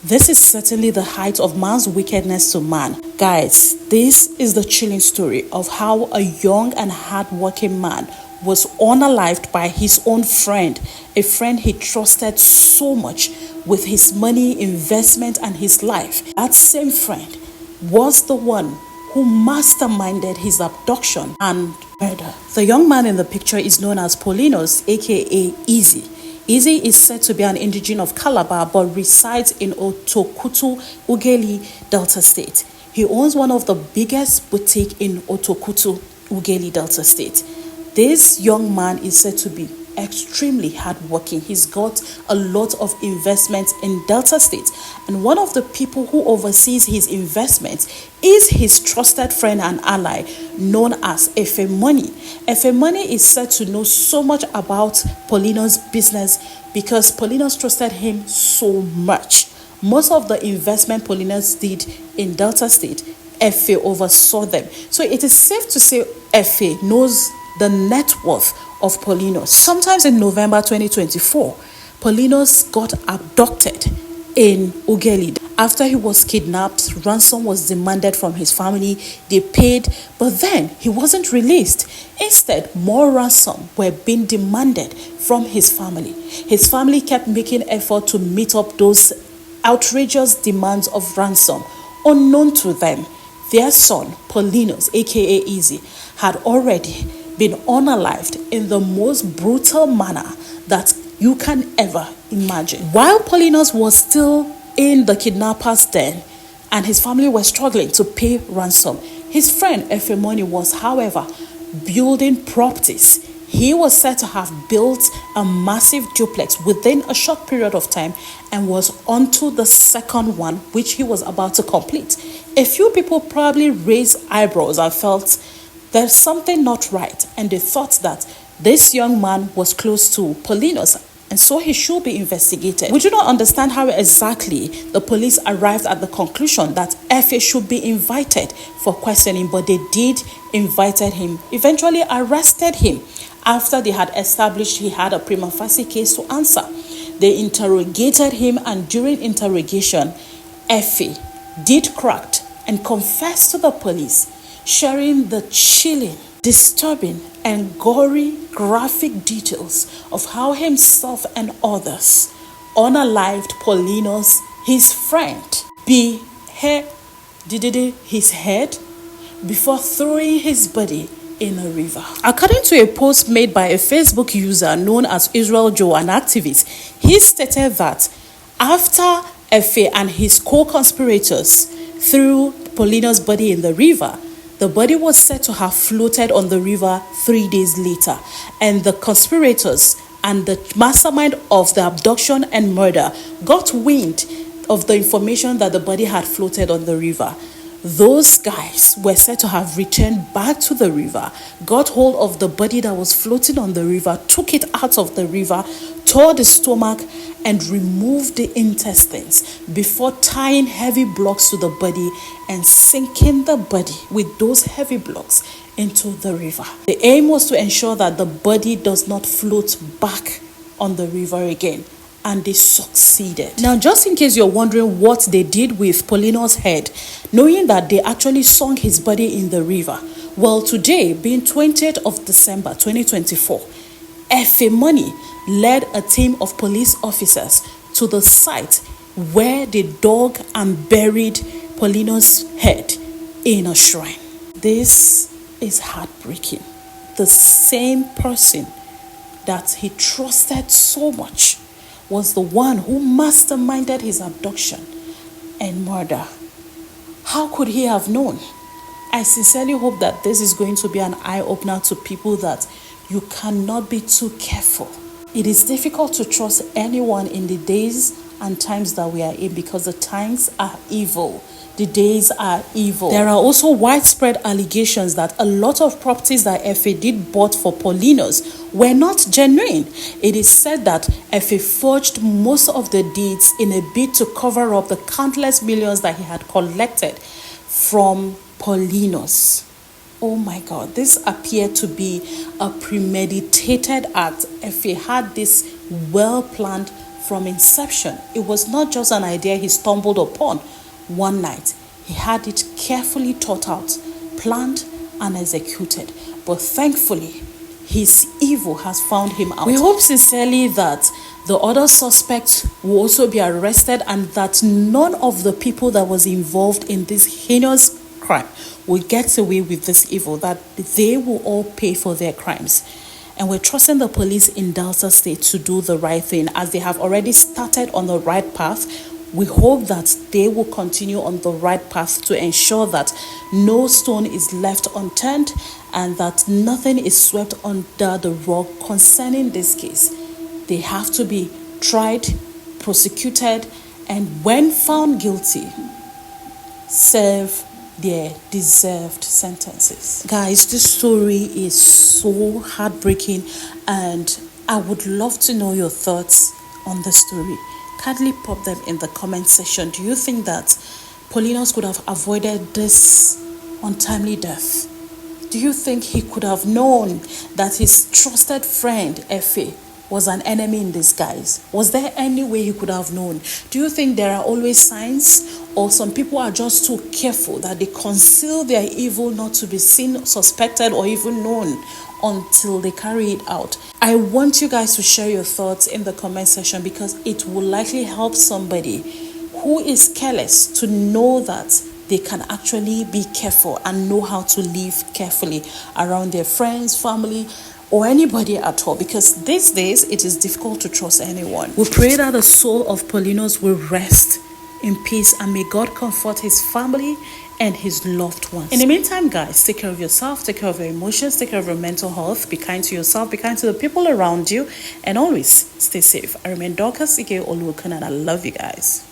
This is certainly the height of man's wickedness to man. Guys, this is the chilling story of how a young and hardworking man was unalived by his own friend, a friend he trusted so much with his money, investment, and his life. That same friend was the one who masterminded his abduction and murder. The young man in the picture is known as Paulinus, aka Easy. Easy is said to be an indigene of Calabar but resides in Otokutu, Ughelli, Delta State. He owns one of the biggest boutiques in Otokutu, Ughelli, Delta State. This young man is said to be extremely hardworking. He's got a lot of investments in Delta State, and one of the people who oversees his investments is his trusted friend and ally known as Efe Money. Efe Money is said to know so much about Paulinus' business because Paulinus trusted him so much. Most of the investment Paulinus did in Delta State, Efe oversaw them. So it is safe to say Efe knows the net worth of Paulinus. Sometimes in November 2024, Paulinus got abducted in Ughelli. After he was kidnapped, ransom was demanded from his family. They paid, but then he wasn't released. Instead, more ransom were being demanded from his family. His family kept making effort to meet up those outrageous demands of ransom. Unknown to them, their son, Paulinus, aka Easy, had already been unalived in the most brutal manner that you can ever imagine. While Paulinus was still in the kidnapper's den and his family were struggling to pay ransom, his friend Efe Money was, however, building properties. He was said to have built a massive duplex within a short period of time and was onto the second one, which he was about to complete. A few people probably raised eyebrows and felt there's something not right, and they thought that this young man was close to Paulinus, and so he should be investigated. We do not understand how exactly the police arrived at the conclusion that Efe should be invited for questioning, but they did invited him, eventually arrested him after they had established he had a prima facie case to answer. They interrogated him, and during interrogation, Efe did crack and confessed to the police, sharing the chilling, disturbing, and gory graphic details of how himself and others unalived Paulinus, his friend, beheaded his head before throwing his body in a river. According to a post made by a Facebook user known as Israel Joe, an activist, he stated that after Efe and his co-conspirators threw Paulinus' body in the river, the body was said to have floated on the river 3 days later, and the conspirators and the mastermind of the abduction and murder got wind of the information that the body had floated on the river. Those guys were said to have returned back to the river, got hold of the body that was floating on the river, took it out of the river, tore the stomach, and removed the intestines before tying heavy blocks to the body and sinking the body with those heavy blocks into the river. The aim was to ensure that the body does not float back on the river again, and they succeeded. Now, just in case you're wondering what they did with Paulinus' head, knowing that they actually sunk his body in the river, well, today, being 20th of December 2024, Efe Money led a team of police officers to the site where they dug and buried Paulinus' head in a shrine. This is heartbreaking. The same person that he trusted so much was the one who masterminded his abduction and murder. How could he have known? I sincerely hope that this is going to be an eye-opener to people that you cannot be too careful. It is difficult to trust anyone in the days and times that we are in because the times are evil. The days are evil. There are also widespread allegations that a lot of properties that Efe did bought for Paulinus were not genuine. It is said that Efe forged most of the deeds in a bid to cover up the countless millions that he had collected from Paulinus. Oh my God, this appeared to be a premeditated act. Efe had this well planned from inception, it was not just an idea he stumbled upon one night. He had it carefully thought out, planned, and executed. But thankfully, his evil has found him out. We hope sincerely that the other suspects will also be arrested, and that none of the people that was involved in this heinous crime will get away with this evil, that they will all pay for their crimes. And we're trusting the police in Delta State to do the right thing, as they have already started on the right path. We hope that they will continue on the right path to ensure that no stone is left unturned and that nothing is swept under the rug concerning this case. They have to be tried, prosecuted, and when found guilty, serve their deserved sentences. Guys, this story is so heartbreaking, and I would love to know your thoughts on the story. Kindly pop them in the comment section. Do you think that Paulinus could have avoided this untimely death? Do you think he could have known that his trusted friend Efe was an enemy in disguise? Was there any way he could have known? Do you think there are always signs, or some people are just too careful that they conceal their evil not to be seen, suspected, or even known until they carry it out? I want you guys to share your thoughts in the comment section, because it will likely help somebody who is careless to know that they can actually be careful and know how to live carefully around their friends, family, or anybody at all, because these days it is difficult to trust anyone. We pray that the soul of Paulinus will rest in peace, and may God comfort his family and his loved ones. In the meantime, guys, take care of yourself, take care of your emotions, take care of your mental health, be kind to yourself, be kind to the people around you, and always stay safe. I remain Dorcas Ike Oluokun, and I love you guys.